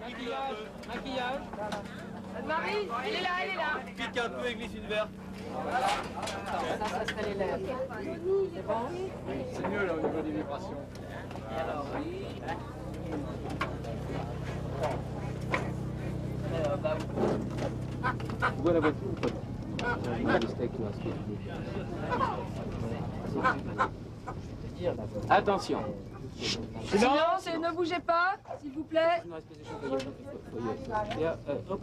Maquillage. Marie, elle est là, elle est là. Pique un peu et glisse une verre. Ça serait les lèvres. C'est bon? C'est mieux là au niveau des vibrations. Et alors, oui. Tu vois la voiture ou pas? Le steak là. Attention. Silence et ne bougez pas, s'il vous plaît.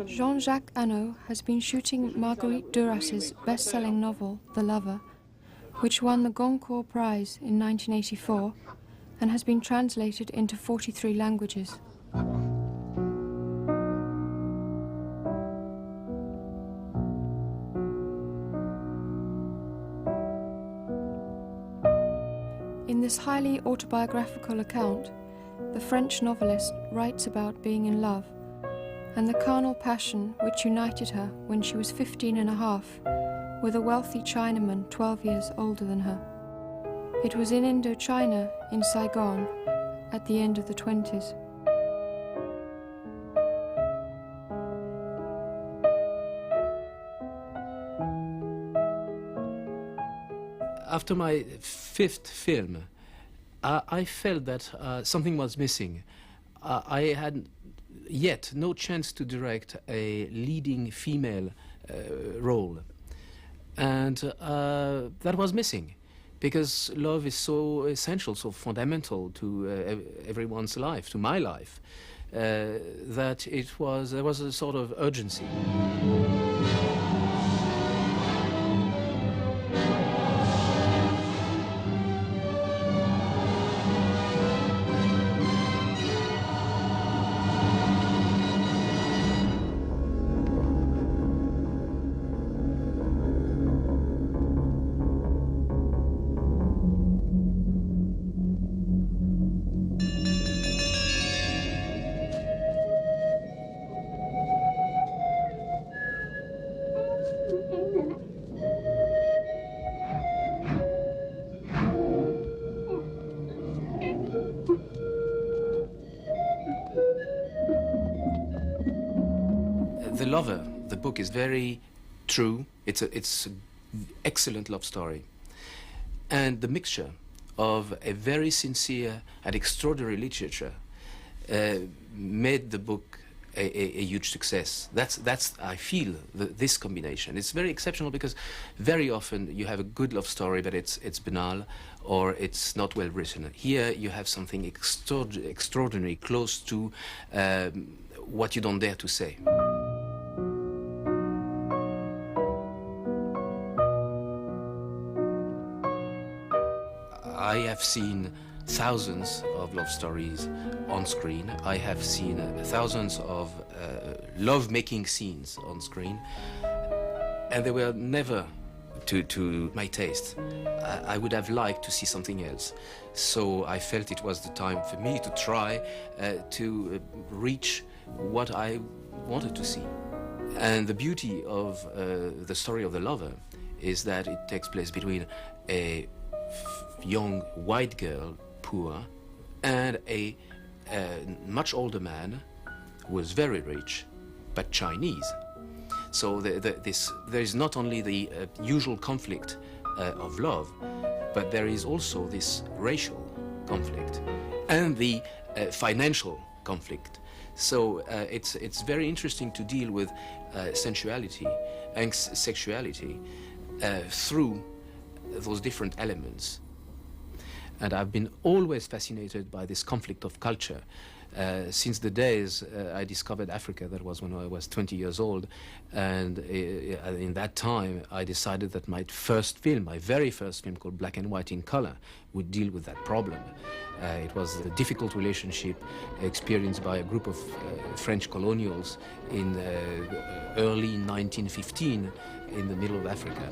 Jean-Jacques Hano has been shooting Marguerite Duras's best-selling novel, The Lover, which won the Goncourt Prize in 1984 and has been translated into 43 languages. In this highly autobiographical account, the French novelist writes about being in love and the carnal passion which united her when she was 15 and a half with a wealthy Chinaman 12 years older than her. It was in Indochina, in Saigon, at the end of the 20s. After my fifth film, I felt that something was missing. I had yet no chance to direct a leading female role. And that was missing, because love is so essential, so fundamental to everyone's life, to my life, that there was a sort of urgency. The Lover, the book, is very true. It's an excellent love story. And the mixture of a very sincere and extraordinary literature made the book a huge success. That's I feel, this combination. It's very exceptional because very often you have a good love story, but it's banal or it's not well written. Here you have something extraordinary, close to what you don't dare to say. I have seen thousands of love stories on screen. I have seen thousands of love-making scenes on screen, and they were never to my taste. I would have liked to see something else. So I felt it was the time for me to try to reach what I wanted to see. And the beauty of the story of The Lover is that it takes place between a young white girl, poor, and a much older man who was very rich, but Chinese. So there is not only the usual conflict of love, but there is also this racial conflict and the financial conflict. So it's very interesting to deal with sensuality and sexuality through those different elements. And I've been always fascinated by this conflict of culture. Since the days I discovered Africa, that was when I was 20 years old, and in that time I decided that my very first film called Black and White in Color would deal with that problem. It was a difficult relationship experienced by a group of French colonials in early 1915 in the middle of Africa.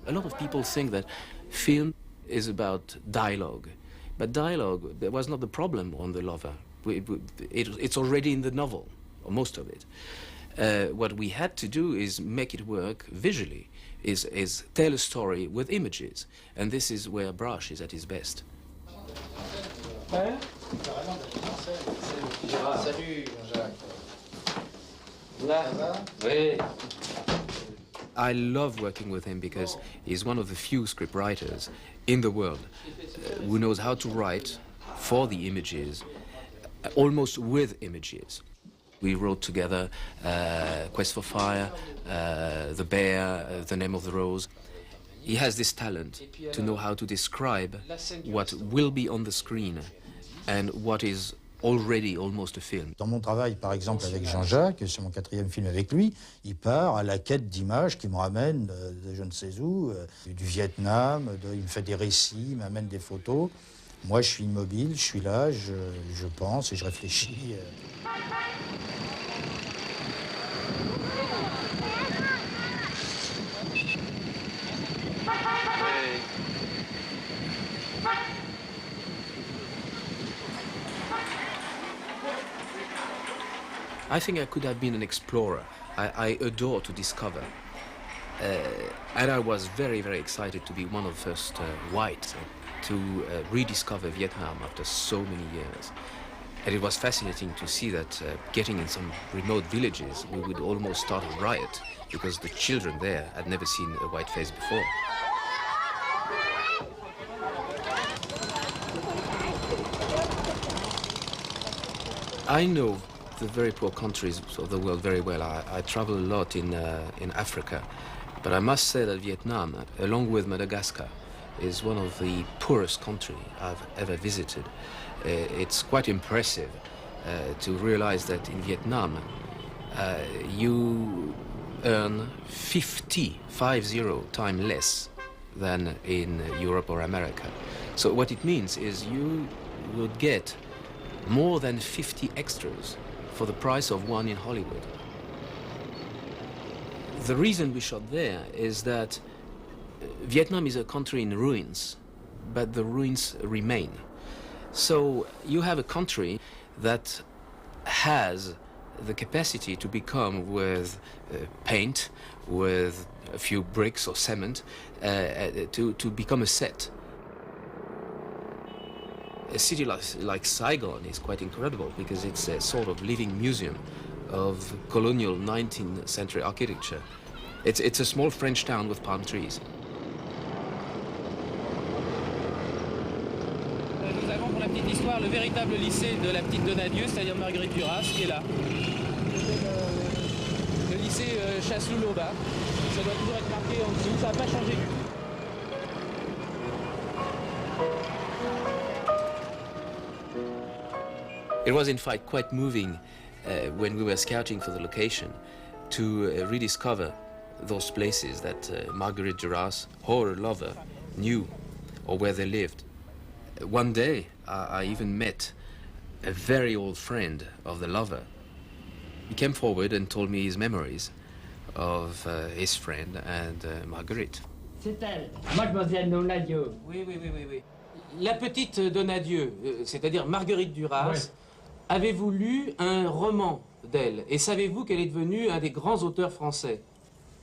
A lot of people think that film is about dialogue, but dialogue was not the problem on The Lover. It's already in the novel, or most of it. What we had to do is make it work visually, is tell a story with images, and this is where Brush is at his best. Hein? Salut Jean-Jacques. Là, oui. I love working with him because he's one of the few scriptwriters in the world who knows how to write for the images, almost with images. We wrote together Quest for Fire, The Bear, The Name of the Rose. He has this talent to know how to describe what will be on the screen and what is already almost a film. Dans mon travail, par exemple, avec Jean-Jacques, c'est mon 4e film avec lui, il part à la quête d'images qui me ramènent de je ne sais où, du Vietnam, il me fait des récits, il m'amène des photos. Moi, je suis immobile, je suis là, je pense et je réfléchis. I think I could have been an explorer. I adore to discover. And I was very, very excited to be one of the first whites to rediscover Vietnam after so many years. And it was fascinating to see that getting in some remote villages, we would almost start a riot because the children there had never seen a white face before. I know the very poor countries of the world very well. I travel a lot in Africa, but I must say that Vietnam, along with Madagascar, is one of the poorest countries I've ever visited. It's quite impressive to realize that in Vietnam you earn 50 times less than in Europe or America. So what it means is you would get more than 50 extras for the price of one in Hollywood. The reason we shot there is that Vietnam is a country in ruins, but the ruins remain. So you have a country that has the capacity to become, with paint, with a few bricks or cement, to become a set. A city like Saigon is quite incredible because it's a sort of living museum of colonial 19th century architecture. It's a small French town with palm trees. Nous avons pour la petite histoire le véritable lycée de la petite Donadieu, c'est-à-dire Marguerite Duras, qui est là. Le lycée Chasseloup-Laubat. Ça doit toujours être marqué en dessous, ça n'a pas changé du tout. It was in fact quite moving when we were scouting for the location to rediscover those places that Marguerite Duras or her lover knew or where they lived. One day I even met a very old friend of the lover. He came forward and told me his memories of his friend and Marguerite. C'est elle, mademoiselle Donadieu. Oui. La petite Donadieu, c'est-à-dire Marguerite Duras, ouais. Avez-vous lu un roman d'elle? Et savez-vous qu'elle est devenue un des grands auteurs français?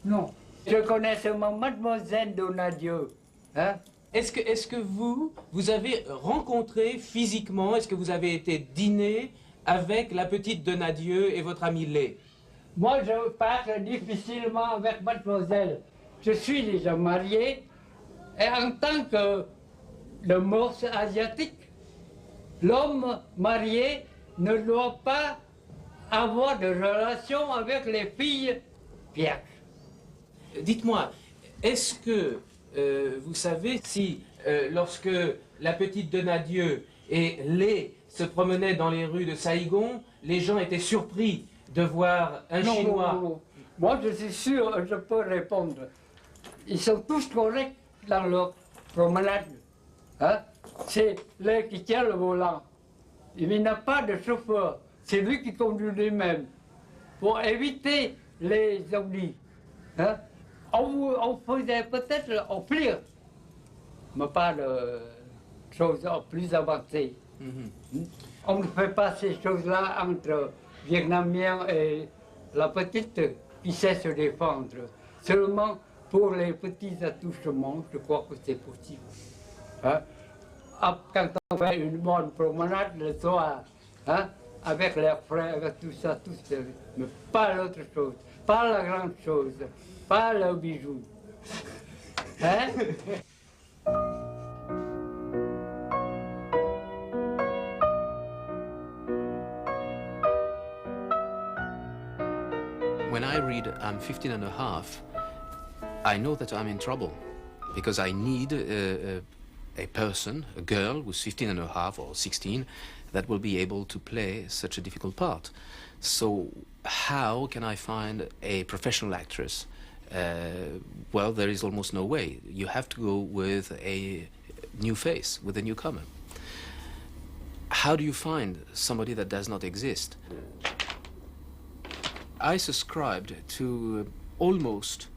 Non, je connais seulement mademoiselle Donadieu. Hein? Est-ce que vous avez rencontré physiquement, est-ce que vous avez été dîner avec la petite Donadieu et votre ami Lé? Moi, je parle difficilement avec mademoiselle. Je suis déjà marié et en tant que le morse asiatique, l'homme marié ne doit pas avoir de relation avec les filles vierges. Dites-moi, est-ce que vous savez si lorsque la petite Donadieu et Lé se promenaient dans les rues de Saigon, les gens étaient surpris de voir un Chinois? Non. Moi, je suis sûr, je peux répondre. Ils sont tous corrects dans leur promenade. Hein? C'est Lé qui tient le volant. Il n'y a pas de chauffeur. C'est lui qui conduit lui-même. Pour éviter les ovnis. Hein? On faisait peut-être au pire, mais pas de choses plus avancées. On ne fait pas ces choses-là entre Vietnamiens et la petite qui sait se défendre. Seulement pour les petits attouchements, je crois que c'est possible. Hein? Quand on fait une bonne promenade le soir, hein, avec l'air frais, avec tout ça, mais pas l'autre chose, pas la grande chose, pas le bijou. Hein? When I read I'm 15 and a half, I know that I'm in trouble because I need a person, a girl who's 15 and a half or 16, that will be able to play such a difficult part. So how can I find a professional actress? Well, there is almost no way. You have to go with a new face, with a newcomer. How do you find somebody that does not exist? I subscribed to almost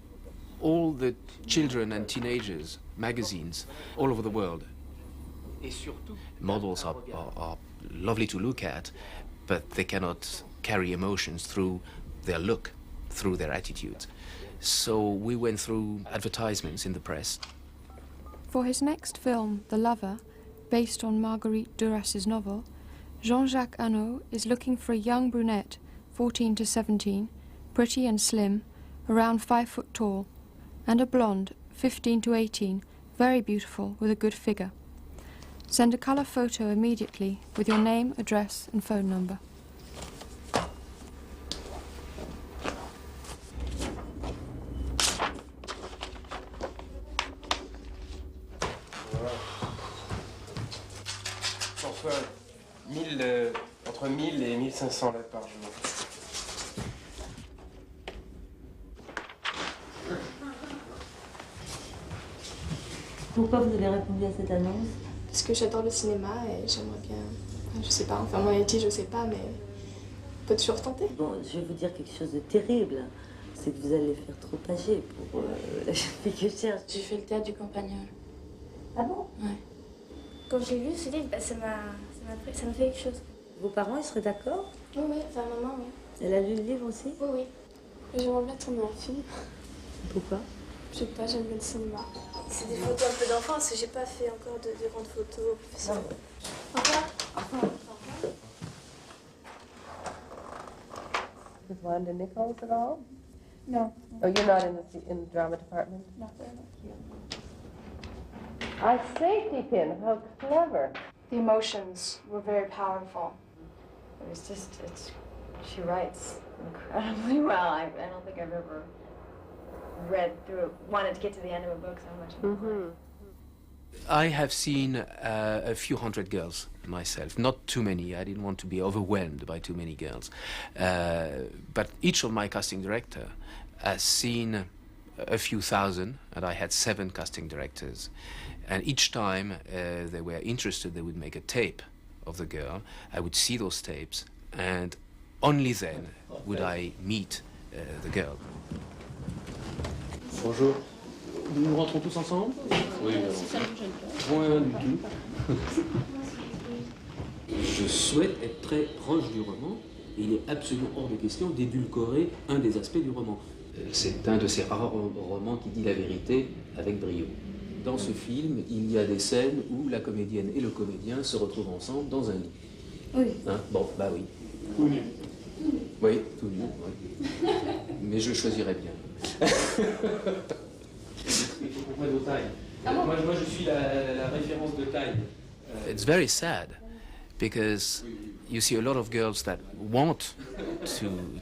all the children and teenagers magazines all over the world. Models are lovely to look at, but they cannot carry emotions through their look, through their attitudes. So we went through advertisements in the press. For his next film, The Lover, based on Marguerite Duras's novel, Jean-Jacques Hano is looking for a young brunette, 14 to 17, pretty and slim, around 5 foot tall, and a blonde, 15 to 18, very beautiful with a good figure. Send a colour photo immediately with your name, address and phone number. Entre 1000 et 1500 lettres par jour. Pourquoi vous avez répondu à cette annonce? Parce que j'adore le cinéma et j'aimerais bien... Je sais pas, enfin moi et je sais pas, mais on peut toujours tenter. Bon, je vais vous dire quelque chose de terrible. C'est que vous allez faire trop âgé pour la jeune fille que je cherche. J'ai fait le théâtre du Campagnol. Ah bon? Ouais. Quand j'ai lu ce livre, ça m'a fait quelque chose. Vos parents, ils seraient d'accord? Oui, oui, enfin maman, oui. Elle a lu le livre aussi? Oui, oui. J'aimerais bien tourner un film. Pourquoi? Je sais pas, j'aime bien le cinéma. C'est des photos un peu d'enfance, j'ai pas fait encore de grandes photos professionnelles. Au revoir. Au revoir. Is Wanda Nichols at all? No. Oh, you're not in the drama department? Not very much. A safety pin, how clever. The emotions were very powerful. It was just, she writes incredibly well. I don't think I've ever wanted to get to the end of a book so much. I have seen a few hundred girls myself, not too many. I didn't want to be overwhelmed by too many girls. But each of my casting director has seen a few thousand, and I had 7 casting directors. And each time they were interested, they would make a tape of the girl. I would see those tapes, and only then would I meet the girl. Bonjour. Nous rentrons tous ensemble? Oui, point du tout. Je souhaite être très proche du roman, et il est absolument hors de question d'édulcorer un des aspects du roman. C'est un de ces rares romans qui dit la vérité avec brio. Dans ce film, il y a des scènes où la comédienne et le comédien se retrouvent ensemble dans un lit. Oui. Hein? Bon, bah oui. Tout nu. Oui, tout nu, oui. Mais je choisirais bien. Il faut comprendre vos tailles. Moi, je suis la référence de taille. It's very sad because you see a lot of girls that want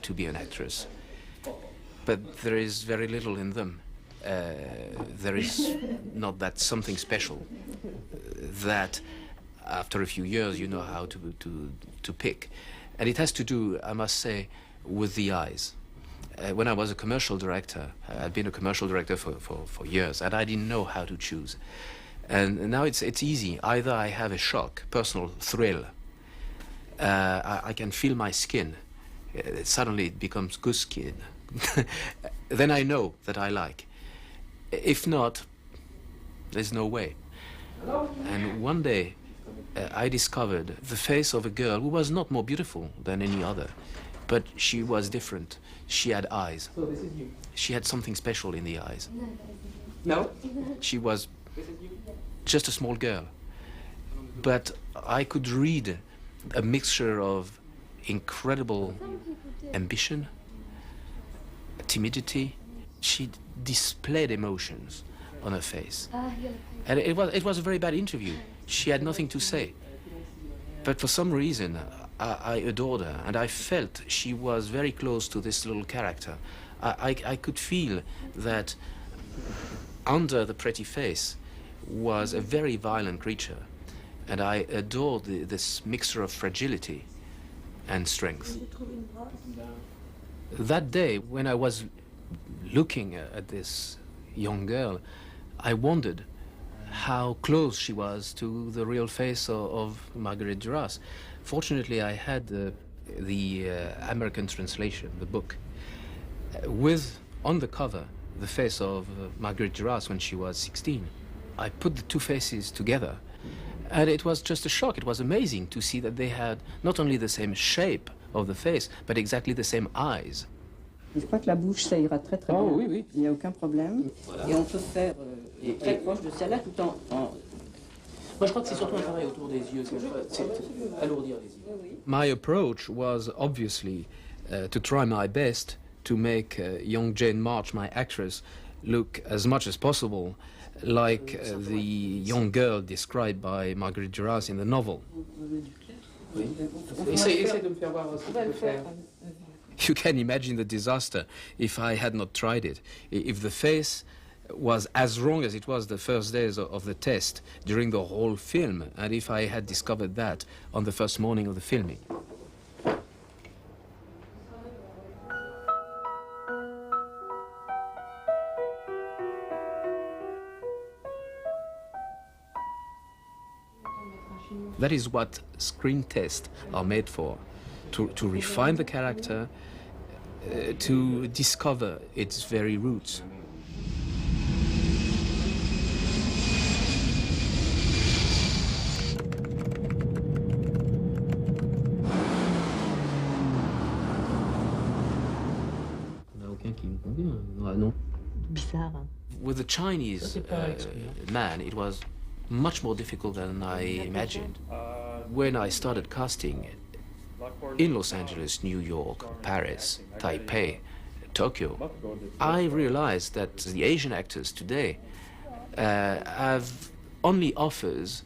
to be an actress, but there is very little in them. There is not that something special that after a few years you know how to pick. And it has to do, I must say, with the eyes. When I was a commercial director, I'd been a commercial director for years, and I didn't know how to choose. And now it's easy. Either I have a shock, personal thrill. I can feel my skin. Suddenly it becomes good skin. Then I know that I like. If not, there's no way. And one day I discovered the face of a girl who was not more beautiful than any other, but she was different. She had eyes. So this is you. She had something special in the eyes. No? She was just a small girl, but I could read a mixture of incredible ambition, timidity. She displayed emotions on her face. And it was a very bad interview. She had nothing to say. But for some reason, I adored her, and I felt she was very close to this little character. I could feel that under the pretty face was a very violent creature, and I adored this mixture of fragility and strength. That day, when I was looking at this young girl, I wondered how close she was to the real face of Marguerite Duras. Fortunately, I had the American translation, the book, with, on the cover, the face of Marguerite Duras when she was 16. I put the two faces together, and it was just a shock. It was amazing to see that they had not only the same shape of the face, but exactly the same eyes. Je crois que la bouche, ça ira très très bien. Oui, oui. Il n'y a aucun problème. Voilà. Et on peut faire très proche de celle-là tout en... Moi, je crois que c'est surtout un travail autour des yeux. C'est alourdir les yeux. My approach was obviously to try my best to make young Jane March, my actress, look as much as possible like the young girl described by Marguerite Duras in the novel. Oui. Essaye de me faire voir ce que tu peux faire. You can imagine the disaster if I had not tried it. If the face was as wrong as it was the first days of the test during the whole film, and if I had discovered that on the first morning of the filming. That is what screen tests are made for, to refine the character, to discover its very roots. Bizarre. With the Chinese man, it was much more difficult than I imagined. When I started casting in Los Angeles, New York, Paris, Taipei, Tokyo, I realized that the Asian actors today have only offers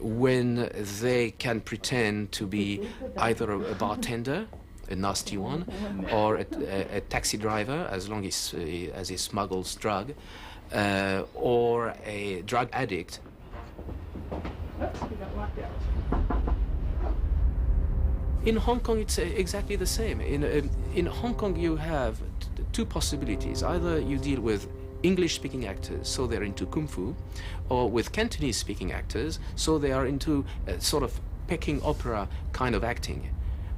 when they can pretend to be either a bartender, a nasty one, or a taxi driver, as long as he smuggles drug, or a drug addict. In Hong Kong, it's exactly the same. In Hong Kong, you have two possibilities. Either you deal with English-speaking actors, so they're into kung fu, or with Cantonese-speaking actors, so they are into a sort of Peking opera kind of acting.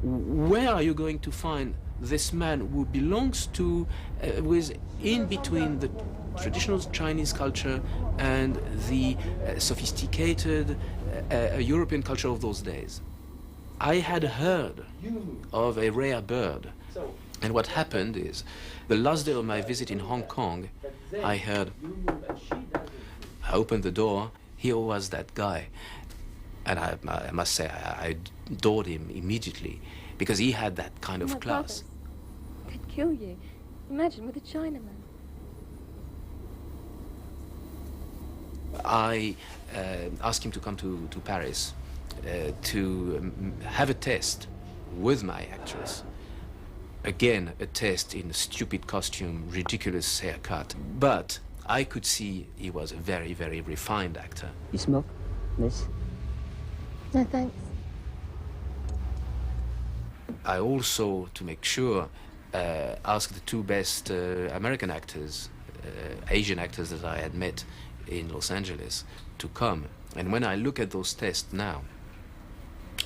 Where are you going to find this man who belongs to, who is in between the traditional Chinese culture and the sophisticated European culture of those days? I had heard of a rare bird, and what happened is, the last day of my visit in Hong Kong, I heard, I opened the door, here was that guy. And I must say, I adored him immediately, because he had that kind of class. Could kill you. Imagine with a Chinaman. I asked him to come to Paris to have a test with my actress. Again, a test in a stupid costume, ridiculous haircut. But I could see he was a very, very refined actor. You smoke, miss? No, thanks. I also, to make sure, asked the two best American actors, Asian actors that I had met in Los Angeles, to come. And when I look at those tests now,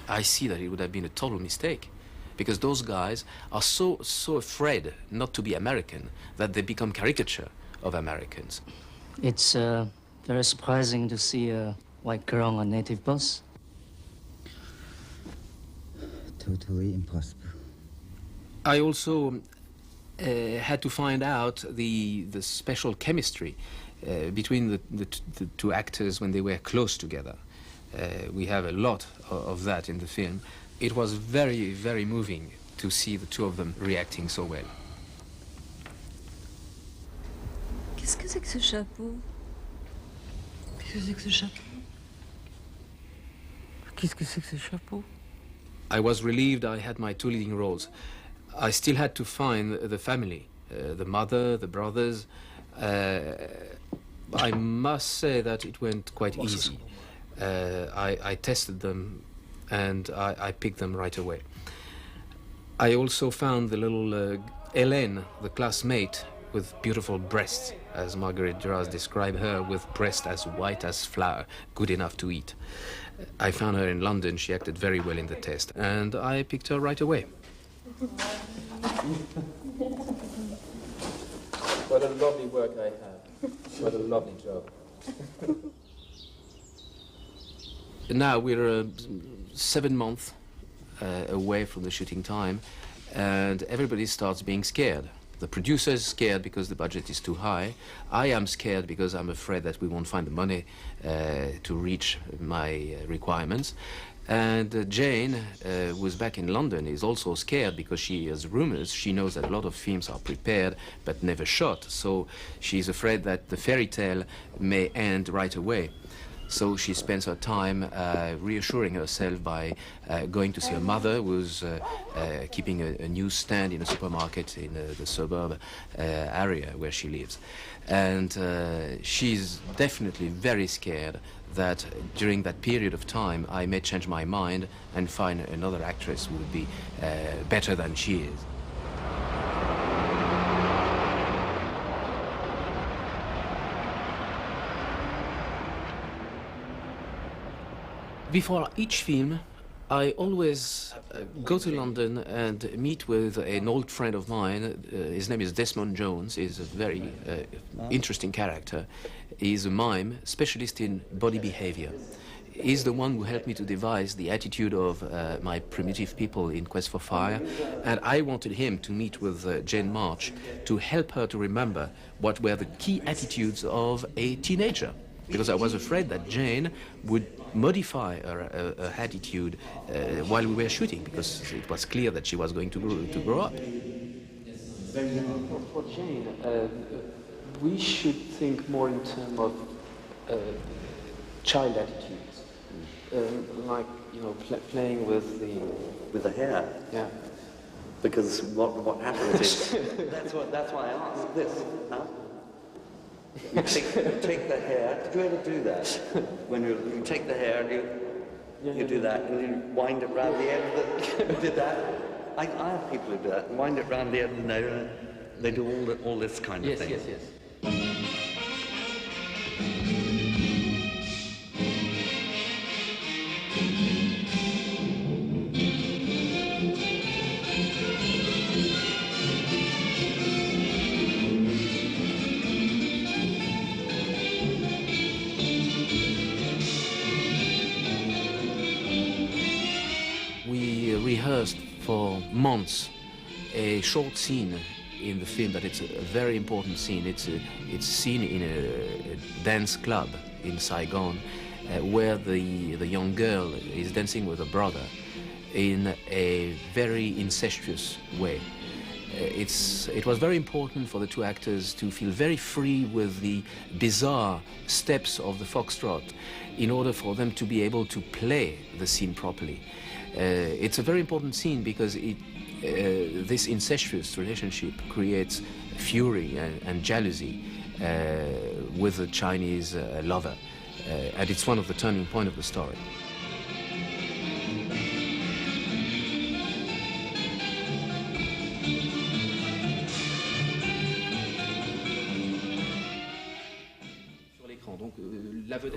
I see that it would have been a total mistake, because those guys are so afraid not to be American that they become caricature of Americans. It's very surprising to see a white girl on a native bus. Totally impossible. I also had to find out the special chemistry between the two actors when they were close together. We have a lot of that in the film. It was very, very moving to see the two of them reacting so well. Qu'est-ce que c'est que ce chapeau? Qu'est-ce que c'est que ce chapeau? Qu'est-ce que c'est que ce chapeau? I was relieved I had my two leading roles. I still had to find the family, the mother, the brothers. I must say that it went quite easy. I tested them and I picked them right away. I also found the little Hélène, the classmate, with beautiful breasts, as Marguerite Duras described her, with breasts as white as flour, good enough to eat. I found her in London. She acted very well in the test, and I picked her right away. What a lovely work I have. What a lovely job. Now we're 7 months away from the shooting time, and everybody starts being scared. The producer is scared because the budget is too high. I am scared because I'm afraid that we won't find the money to reach my requirements. And Jane, who's back in London, is also scared because she hears rumors. She knows that a lot of films are prepared but never shot. So she's afraid that the fairy tale may end right away. So she spends her time reassuring herself by going to see her mother, who's keeping a newsstand in a supermarket in the suburb area where she lives. And she's definitely very scared that during that period of time I may change my mind and find another actress who would be better than she is. Before each film, I always go to London and meet with an old friend of mine. His name is Desmond Jones. He's a very interesting character. He's a mime, specialist in body behavior. He's the one who helped me to devise the attitude of my primitive people in Quest for Fire. And I wanted him to meet with Jane March to help her to remember what were the key attitudes of a teenager. Because I was afraid that Jane would modify her attitude while we were shooting, because it was clear that she was going to grow up. For Jane, we should think more in terms of child attitudes, like playing with the hair. Yeah. Because what happens is that's why I asked this. Huh? You take the hair. Did you ever do that? When you take the hair and you do that, and you wind it round the end of the... You did that? I have people who do that. Wind it round the end of the nose. They do all this kind of thing. Yes. Rehearsed for months a short scene in the film, but it's a very important scene. It's a scene in a dance club in Saigon where the young girl is dancing with her brother in a very incestuous way. It was very important for the two actors to feel very free with the bizarre steps of the foxtrot in order for them to be able to play the scene properly. It's a very important scene because this incestuous relationship creates fury and jealousy with the Chinese lover, and it's one of the turning points of the story.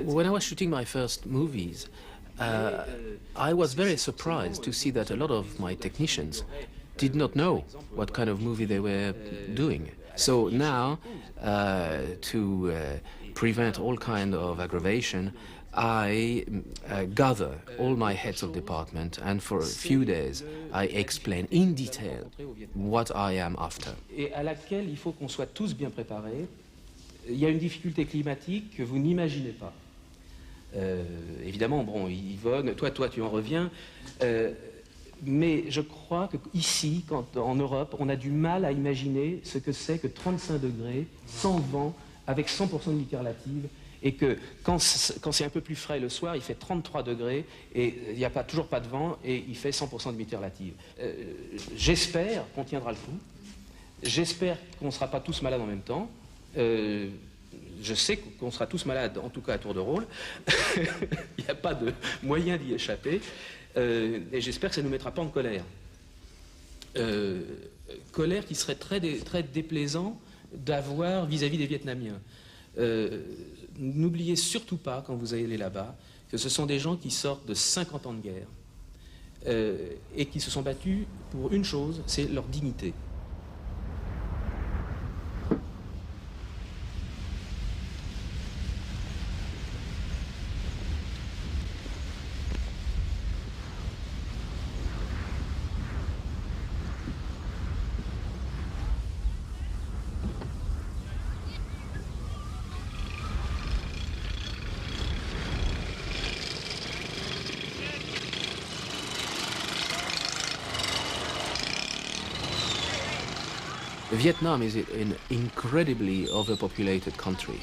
When I was shooting my first movies, I was very surprised to see that a lot of my technicians did not know what kind of movie they were doing. So now, to prevent all kind of aggravation, I gather all my heads of department, and for a few days I explain in detail what I am after. Et à laquelle il faut qu'on soit tous bien préparés. Il y a une difficulté climatique que vous n'imaginez pas. Évidemment, bon, il vogue, toi tu en reviens, mais je crois qu'ici, en Europe, on a du mal à imaginer ce que c'est que 35 degrés, sans vent, avec 100% de lumière relative, et que quand c'est un peu plus frais le soir, il fait 33 degrés, et il n'y a toujours pas de vent, et il fait 100% de lumière relative. J'espère qu'on tiendra le coup, j'espère qu'on ne sera pas tous malades en même temps. Je sais qu'on sera tous malades, en tout cas à tour de rôle. Il n'y a pas de moyen d'y échapper. Et j'espère que ça ne nous mettra pas en colère. Colère qui serait très déplaisant d'avoir vis-à-vis des Vietnamiens. N'oubliez surtout pas, quand vous allez là-bas, que ce sont des gens qui sortent de 50 ans de guerre et qui se sont battus pour une chose, c'est leur dignité. Vietnam is an incredibly overpopulated country.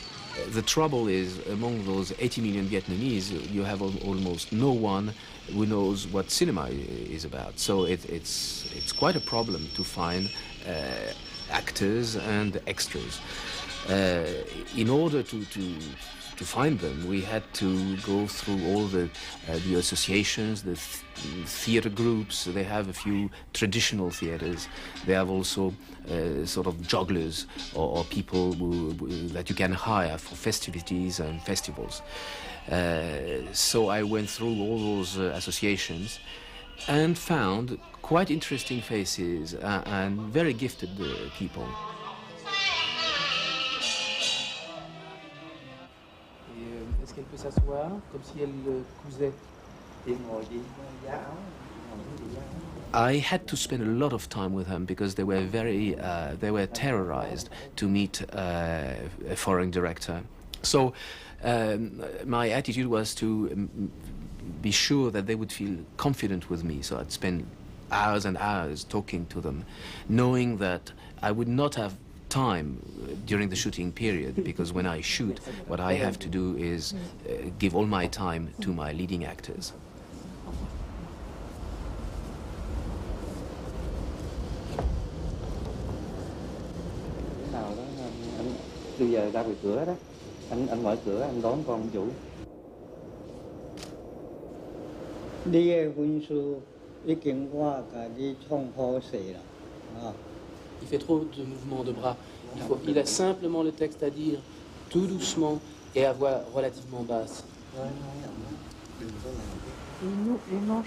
The trouble is, among those 80 million Vietnamese, you have almost no one who knows what cinema is about. So it's quite a problem to find actors and extras. In order to find them, we had to go through all the associations, the theater groups. They have a few traditional theaters. They have also sort of jugglers or people that you can hire for festivities and festivals. So I went through all those associations and found quite interesting faces and very gifted people. Est-ce qu'elle peut s'asseoir, comme si elle cousait? I had to spend a lot of time with them because they were terrorized to meet a foreign director. So my attitude was to be sure that they would feel confident with me. So I'd spend hours and hours talking to them, knowing that I would not have time during the shooting period, because when I shoot, what I have to do is give all my time to my leading actors. Bây giờ ra ngoài cửa đó, anh mở cửa, anh đón con Vũ. Đi quân sự,已經話嘅啲衝破死啦，啊。Il fait trop de mouvements de bras. Il a simplement le texte à dire tout doucement et à voix relativement basse. Les manches.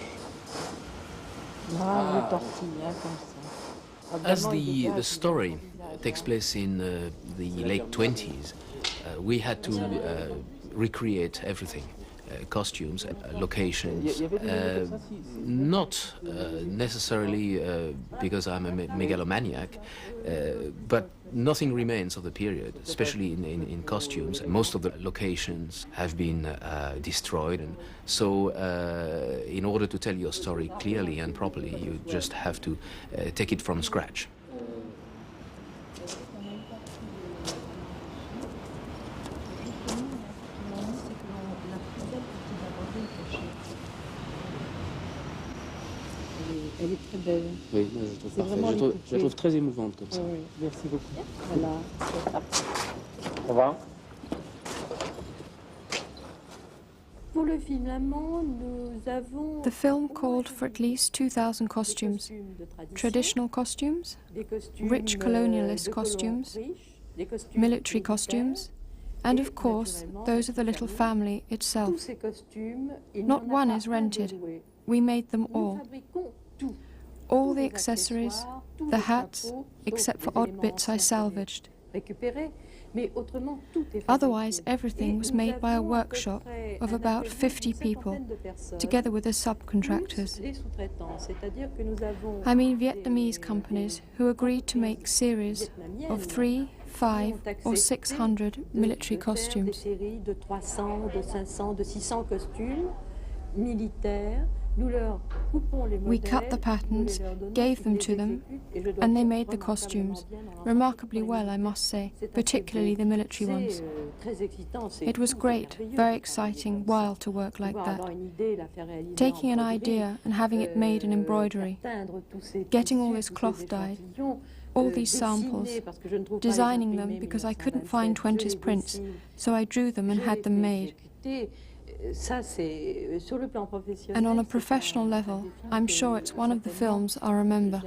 Le tortille, comme ça. As the story takes place in the late 20s, we had to recreate everything. Costumes, locations, not necessarily because I'm a megalomaniac, but nothing remains of the period, especially in costumes. Most of the locations have been destroyed, and so in order to tell your story clearly and properly, you just have to take it from scratch. Elle est très belle. Oui, je la trouve très émouvante comme ça. Oui, merci beaucoup. Voilà. Au revoir. Pour le film Amante, nous avons... The film called for at least 2,000 costumes. Traditional costumes, rich colonialist costumes, military costumes, and of course, those of the little family itself. Not one is rented. We made them all. All the accessories, the hats, except for odd bits I salvaged. Otherwise, everything was made by a workshop of about 50 people, together with the subcontractors. I mean Vietnamese companies who agreed to make series of 3, 500 or 600 military costumes. Des séries de 300, de 500, de 600 costumes militaires. Nous leur coupons les modèles. We cut the patterns, gave them to them, and they made the costumes, remarkably well, I must say, particularly the military ones. It was great, very exciting, wild to work like that. Taking an idea and having it made in embroidery, getting all this cloth dyed, all these samples, designing them because I couldn't find Twenty's prints, so I drew them and had them made. And on a professional level, I'm sure it's one of the films I'll remember.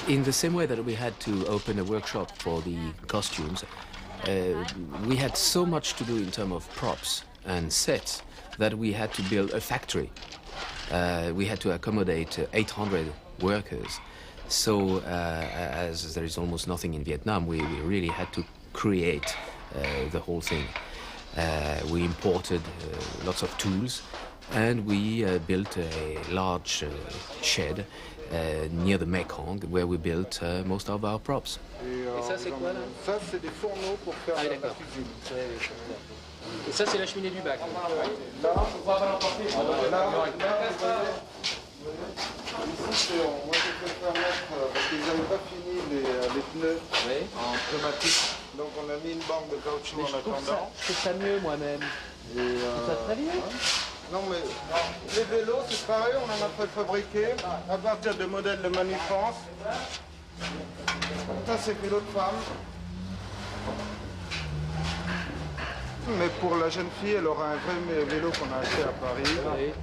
In the same way that we had to open a workshop for the costumes, we had so much to do in terms of props and sets that we had to build a factory. We had to accommodate 800 workers. So as there is almost nothing in Vietnam, we really had to create the whole thing. We imported lots of tools and we built a large shed near the Mekong, where we built most of our props. Et ça, c'est quoi, là? Ça, c'est des fourneaux pour faire la cuisine. Et ça, c'est la cheminée du bac. Là, on va pas l'emporter. Ici, moi, j'ai fait faire mettre, parce qu'ils n'avaient pas fini les pneus en pneumatique. Donc, on a mis une bande de caoutchouc en attendant. Je trouve ça mieux, moi-même. Je trouve ça très bien. Non, mais les vélos, c'est pareil, on en a fait fabriquer à partir de modèles de manufance. Ça, c'est vélo de femme. Mais pour la jeune fille, elle aura un vrai vélo qu'on a acheté à Paris,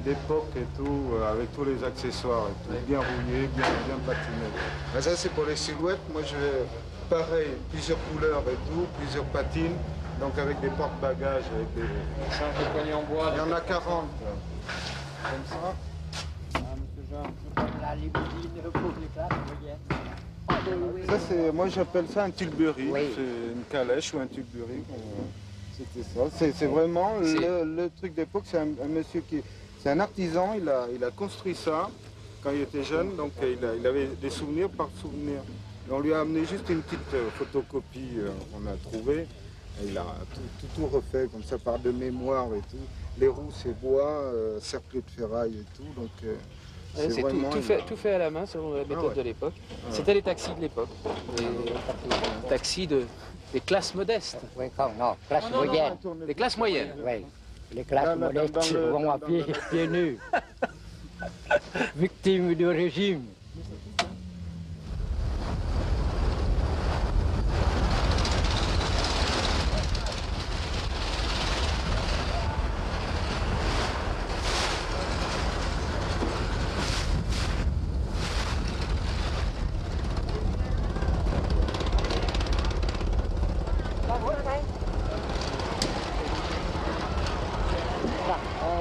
d'époque et tout, avec tous les accessoires et tout, bien rouillé, bien patiné. Mais ça, c'est pour les silhouettes. Moi, je vais, pareil, plusieurs couleurs et tout, plusieurs patines. Donc avec des porte-bagages, avec des poignées en bois. Il y en a 40. Comme ça. Ça c'est, moi j'appelle ça un tilbury. C'est une calèche ou un tilbury. C'était ça. C'est vraiment le truc d'époque. C'est un monsieur qui, c'est un artisan. Il a construit ça quand il était jeune. Donc il avait des souvenirs par souvenir. Et on lui a amené juste une petite photocopie qu'on a trouvée. Il a tout refait comme ça par de mémoire et tout. Les roues c'est bois, cerclé de ferraille et tout. Donc c'est vraiment tout fait à la main selon la méthode de l'époque. C'était les taxis de l'époque. Les taxis des classes modestes. Oui, non, classes moyennes. Des classes moyennes. Oui, les classes modestes vont à pieds nus. Victimes du régime.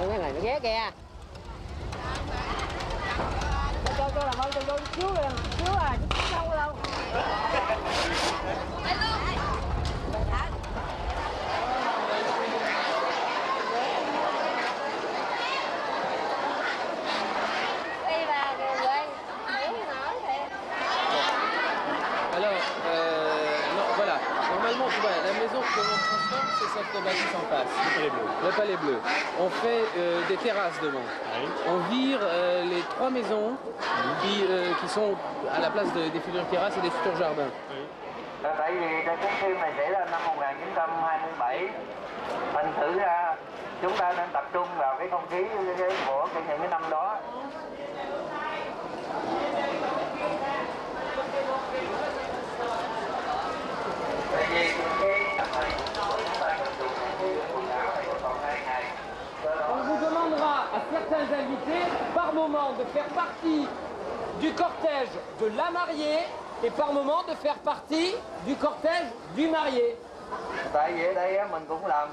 Cái này nó ghé kìa. Cho làm ơn cho vô xíu à, chứ không đâu. Alors, non, voilà. Normalement, tu vois, la maison que l'on transforme, c'est cette bâtisse en face. Le Palais Bleu. On fait des terrasses devant. On vire les 3 maisons qui sont à la place des futures terrasses et des futurs jardins. Tại vì cái phim này xảy ra năm 1927, thành thử ra chúng ta nên tập trung vào cái không khí của những cái năm đó. On vous demandera à certains invités par moment de faire partie du cortège de la mariée et par moment de faire partie du cortège du marié. Tại vì ở đây mình cũng làm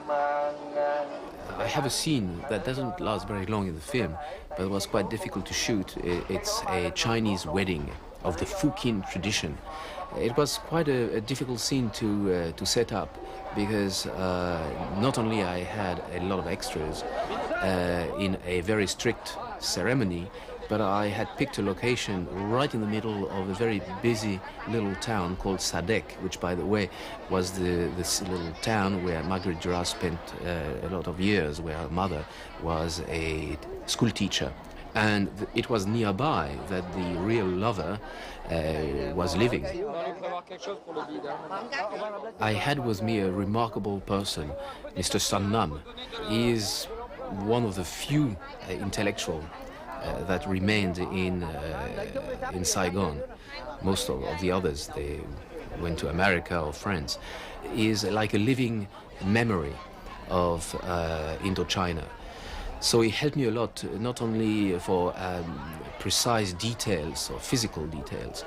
I have a scene that doesn't last very long in the film, but it was quite difficult to shoot. It's a Chinese wedding of the Fukin tradition. It was quite a difficult scene to set up because not only I had a lot of extras in a very strict ceremony, but I had picked a location right in the middle of a very busy little town called Sadek, which, by the way, was this little town where Marguerite Duras spent a lot of years, where her mother was a school teacher. And it was nearby that the real lover was living. I had with me a remarkable person, Mr. Sun Nam. He is one of the few intellectuals that remained in Saigon. Most of the others, they went to America or France. He is like a living memory of Indochina. So he helped me a lot, not only for precise details or physical details,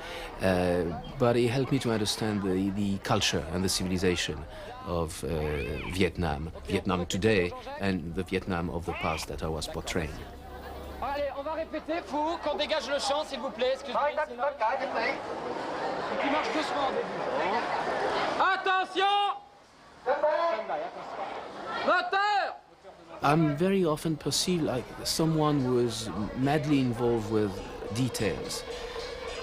but he helped me to understand the culture and the civilization of Vietnam today and the Vietnam of the past that I was portraying. Allez, on va répéter, faut qu'on dégage le champ, s'il vous plaît, excusez-moi. Et qui marche doucement au début. Attention! Moteur! I'm very often perceived like someone who is madly involved with details.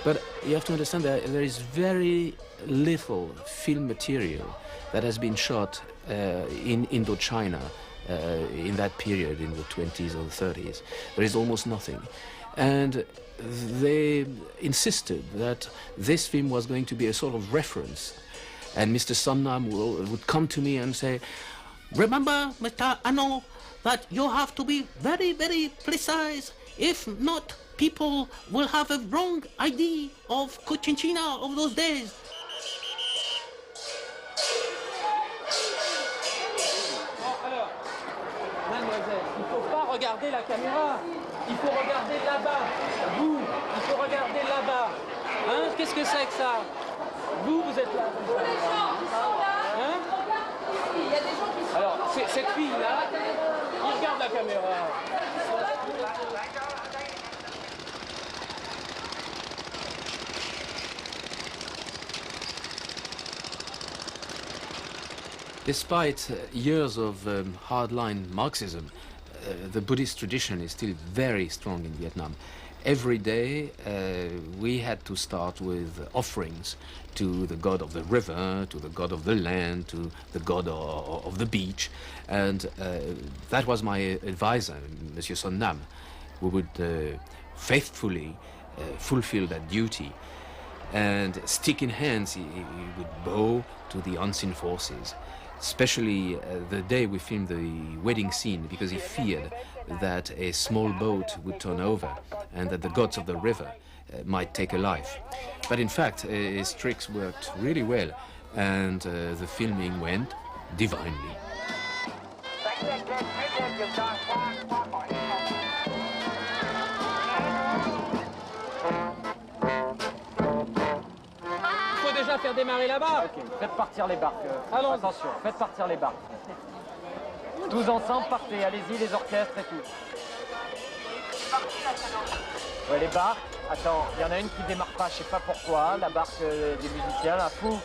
But you have to understand that there is very little film material that has been shot in Indochina in that period, in the 20s or the 30s. There is almost nothing. And they insisted that this film was going to be a sort of reference. And Mr. Sun Nam would come to me and say, "Remember, Mr. Ano, that you have to be very, very precise. If not, people will have a wrong idea of Cochinchina of those days." Mademoiselle, il ne faut pas regarder la caméra. Il faut regarder là-bas. Vous, il faut regarder là-bas. Hein? Qu'est-ce que c'est que ça? Vous êtes là. Tous les gens qui sont là. Hein? Il y a des gens qui sont là. Alors, cette fille-là, il regarde la caméra. Despite years of hardline Marxism, the Buddhist tradition is still very strong in Vietnam. Every day we had to start with offerings to the god of the river, to the god of the land, to the god of the beach. And that was my advisor, Monsieur Sun Nam, who would faithfully fulfill that duty. And stick in hands, he would bow to the unseen forces. Especially the day we filmed the wedding scene, because he feared that a small boat would turn over and that the gods of the river might take a life. But in fact, his tricks worked really well, and the filming went divinely. Déjà faire démarrer la barque. Ok, faites partir les barques. Allons. Attention, faites partir les barques. Tous ensemble, partez, allez-y, les orchestres et tout. Ouais, les barques. Attends, il y en a une qui démarre pas, je sais pas pourquoi. La barque des musiciens, là, fou.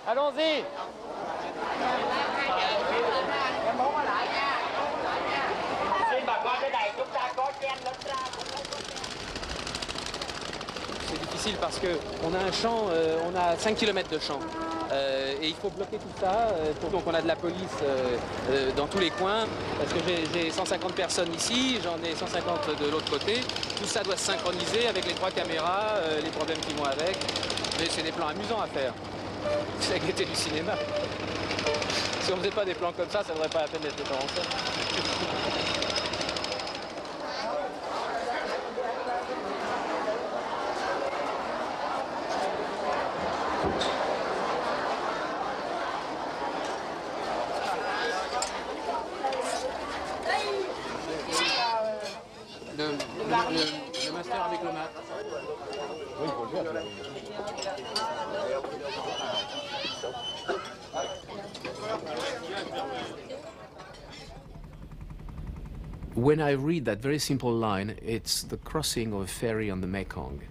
Allons-y. C'est difficile parce qu'on a un champ, on a 5 km de champ. Et il faut bloquer tout ça. Donc on a de la police dans tous les coins. Parce que j'ai 150 personnes ici, j'en ai 150 de l'autre côté. tout ça doit se synchroniser avec les 3 caméras, les problèmes qui vont avec. Mais c'est des plans amusants à faire. C'est la gaieté du cinéma. Si on ne faisait pas des plans comme ça ne vaudrait pas la peine d'être metteur en scène. Le master avec le mat. Oui, bonjour. When I read that very simple line, it's the crossing of a ferry on the Mekong.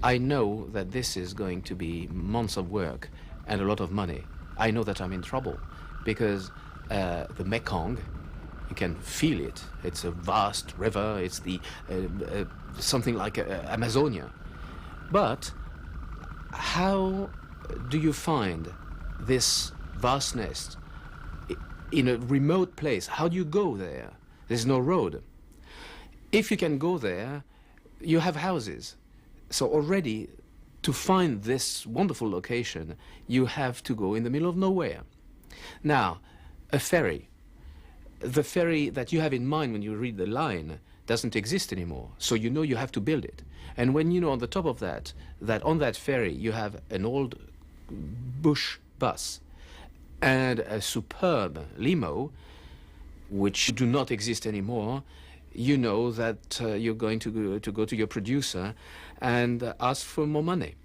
I know that this is going to be months of work and a lot of money. I know that I'm in trouble because the Mekong, you can feel it. It's a vast river. It's the something like Amazonia. But how do you find this vastness in a remote place? How do you go there? There's no road. If you can go there, you have houses. So already, to find this wonderful location, you have to go in the middle of nowhere. Now, a ferry. The ferry that you have in mind when you read the line doesn't exist anymore. So you know you have to build it. And when you know on the top of that on that ferry you have an old bush bus and a superb limo, which do not exist anymore, you know that you're going to go to your producer and ask for more money.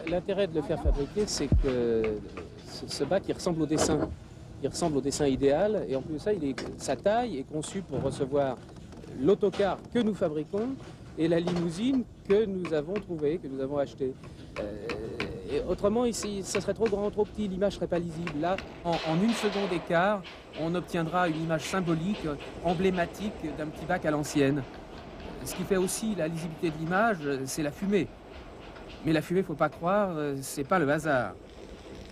L'intérêt de le faire fabriquer, c'est que ce bac, il ressemble au dessin. Il ressemble au dessin idéal, et en plus de ça, sa taille est conçue pour recevoir l'autocar que nous fabriquons et la limousine que nous avons trouvée, que nous avons achetée. Et autrement, ici, ça serait trop grand, trop petit, l'image ne serait pas lisible. Là, en une seconde d'écart, on obtiendra une image symbolique, emblématique d'un petit bac à l'ancienne. Ce qui fait aussi la lisibilité de l'image, c'est la fumée. Mais la fumée, il ne faut pas croire, c'est pas le hasard.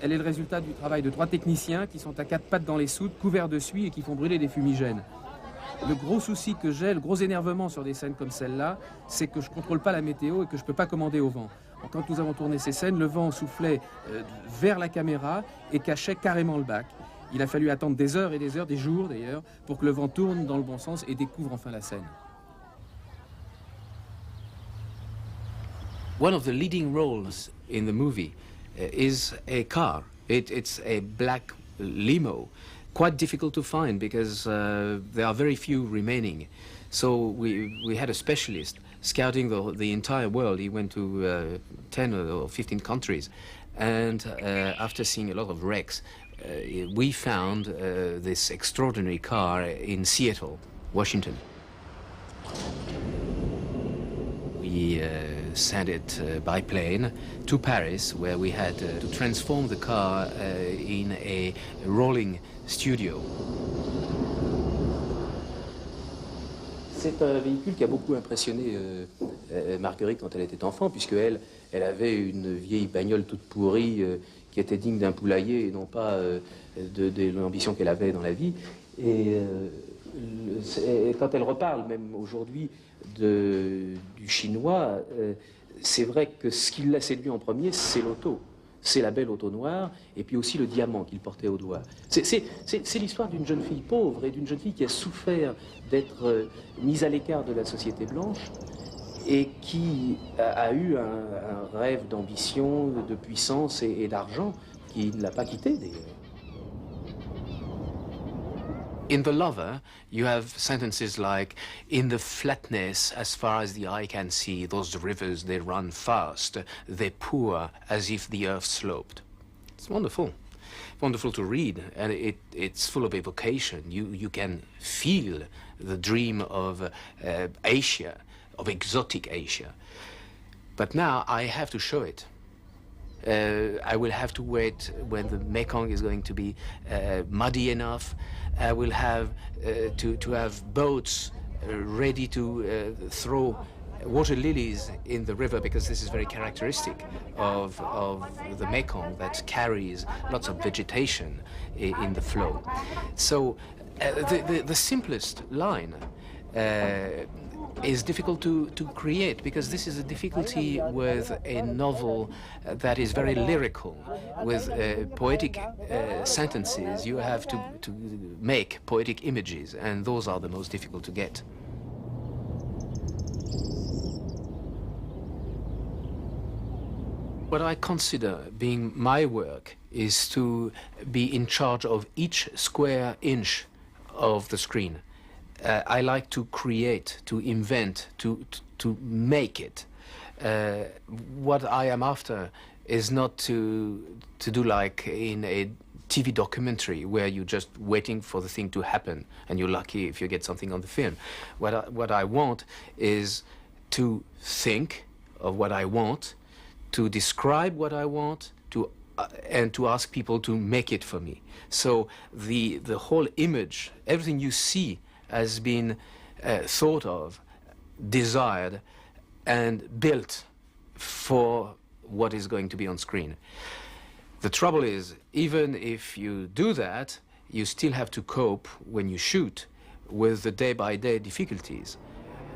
Elle est le résultat du travail de 3 techniciens qui sont à 4 pattes dans les soutes, couverts de suie et qui font brûler des fumigènes. Le gros souci que j'ai, le gros énervement sur des scènes comme celle-là, c'est que je ne contrôle pas la météo et que je ne peux pas commander au vent. Quand nous avons tourné ces scènes, le vent soufflait vers la caméra et cachait carrément le bac. Il a fallu attendre des heures et des heures, des jours d'ailleurs, pour que le vent tourne dans le bon sens et découvre enfin la scène. One of the leading roles in the movie is a car. It's a black limo, quite difficult to find because there are very few remaining. So we had a specialist scouting the entire world. He went to 10 or 15 countries, and after seeing a lot of wrecks, we found this extraordinary car in Seattle, Washington. We sent it by plane to Paris, where we had to transform the car in a rolling studio. C'est un véhicule qui a beaucoup impressionné Marguerite quand elle était enfant, puisque elle avait une vieille bagnole toute pourrie qui était digne d'un poulailler et non pas de l'ambition qu'elle avait dans la vie. Et quand elle reparle, même aujourd'hui, du chinois, c'est vrai que ce qui l'a séduit en premier, c'est l'auto. C'est la belle auto noire, et puis aussi le diamant qu'il portait au doigt. C'est l'histoire d'une jeune fille pauvre et d'une jeune fille qui a souffert d'être mise à l'écart de la société blanche et qui a eu un rêve d'ambition, de puissance et d'argent qui ne l'a pas quitté d'ailleurs. In The Lover, you have sentences like, in the flatness as far as the eye can see, those rivers, they run fast, they pour as if the earth sloped. It's wonderful. Wonderful to read, and it's full of evocation. You can feel the dream of Asia, of exotic Asia. But now I have to show it. I will have to wait when the Mekong is going to be muddy enough. I will have to have boats ready to throw water lilies in the river, because this is very characteristic of the Mekong, that carries lots of vegetation in the flow. So the simplest line is difficult to create, because this is a difficulty with a novel that is very lyrical, with poetic sentences. You have to make poetic images, and those are the most difficult to get. What I consider being my work is to be in charge of each square inch of the screen. I like to create, to invent, to make it. What I am after is not to do like in a TV documentary where you're just waiting for the thing to happen and you're lucky if you get something on the film. What I want is to think of what I want, to describe what I want, and to ask people to make it for me. So the whole image, everything you see, has been thought of, desired, and built for what is going to be on screen. The trouble is, even if you do that, you still have to cope when you shoot with the day-by-day difficulties.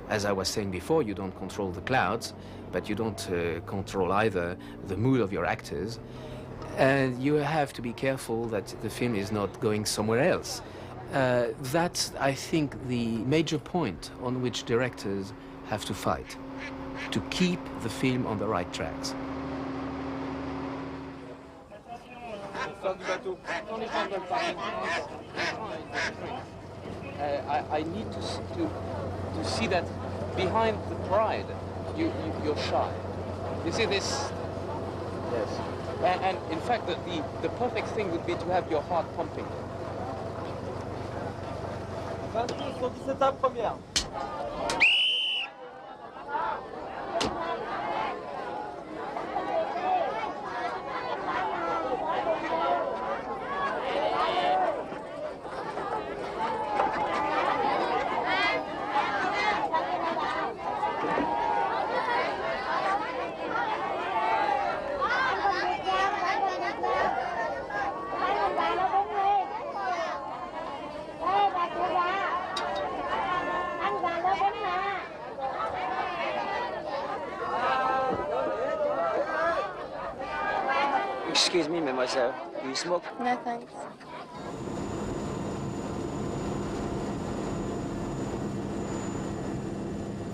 As I was saying before, you don't control the clouds, but you don't control either the mood of your actors. And you have to be careful that the film is not going somewhere else. That's, I think, the major point on which directors have to fight, to keep the film on the right tracks. I need to see that behind the pride, you're shy. You see this? Yes. And in fact, the perfect thing would be to have your heart pumping. Excuse me, mademoiselle. Do you smoke? No, thanks.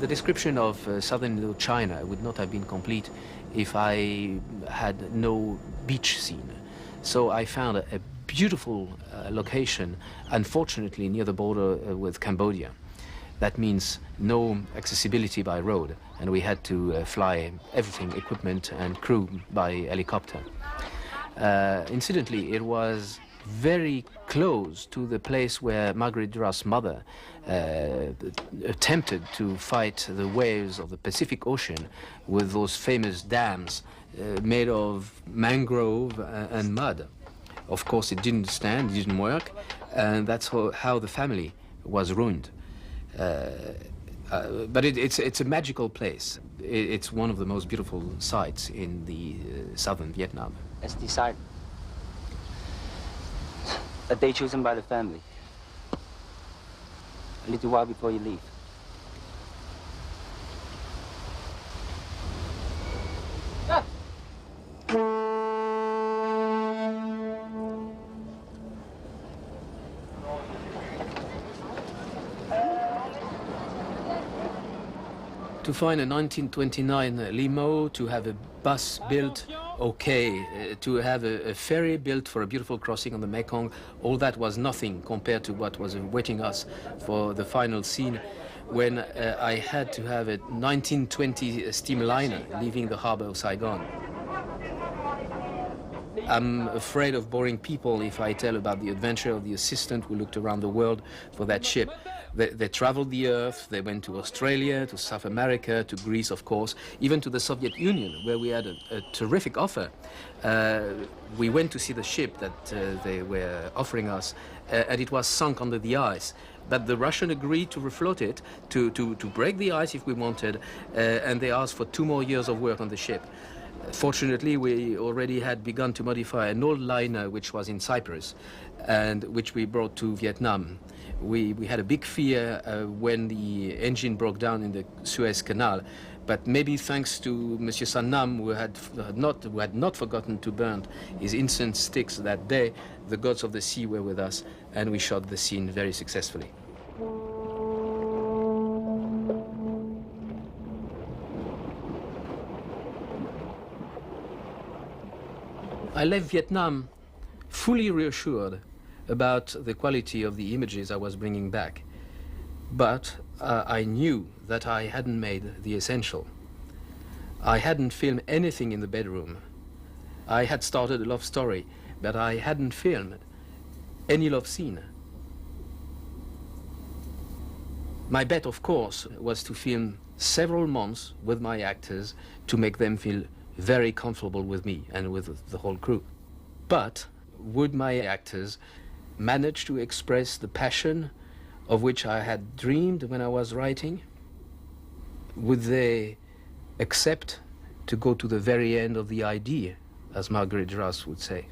The description of southern Indochina would not have been complete if I had no beach scene. So I found a beautiful location, unfortunately near the border with Cambodia. That means no accessibility by road, and we had to fly everything, equipment and crew, by helicopter. Incidentally, it was very close to the place where Marguerite Duras' mother attempted to fight the waves of the Pacific Ocean with those famous dams made of mangrove and mud. Of course, it didn't stand, it didn't work, and that's how the family was ruined. But it's a magical place. It's one of the most beautiful sites in the southern Vietnam. Let's decide. A day chosen by the family. A little while before you leave. To find a 1929 limo, to have a bus built, okay, to have a ferry built for a beautiful crossing on the Mekong, all that was nothing compared to what was awaiting us for the final scene, when I had to have a 1920 steamliner leaving the harbor of Saigon. I'm afraid of boring people if I tell about the adventure of the assistant who looked around the world for that ship. They traveled the earth, they went to Australia, to South America, to Greece, of course, even to the Soviet Union, where we had a terrific offer. We went to see the ship that they were offering us, and it was sunk under the ice. But the Russian agreed to refloat it, to break the ice if we wanted, and they asked for 2 more years of work on the ship. Fortunately, we already had begun to modify an old liner which was in Cyprus, and which we brought to Vietnam. We had a big fear when the engine broke down in the Suez Canal, but maybe thanks to Monsieur Sannam, who had not forgotten to burn his incense sticks that day, the gods of the sea were with us, and we shot the scene very successfully. I left Vietnam fully reassured about the quality of the images I was bringing back. But I knew that I hadn't made the essential. I hadn't filmed anything in the bedroom. I had started a love story, but I hadn't filmed any love scene. My bet, of course, was to film several months with my actors to make them feel very comfortable with me and with the whole crew. But would my actors manage to express the passion of which I had dreamed when I was writing? Would they accept to go to the very end of the idea, as Marguerite Duras would say?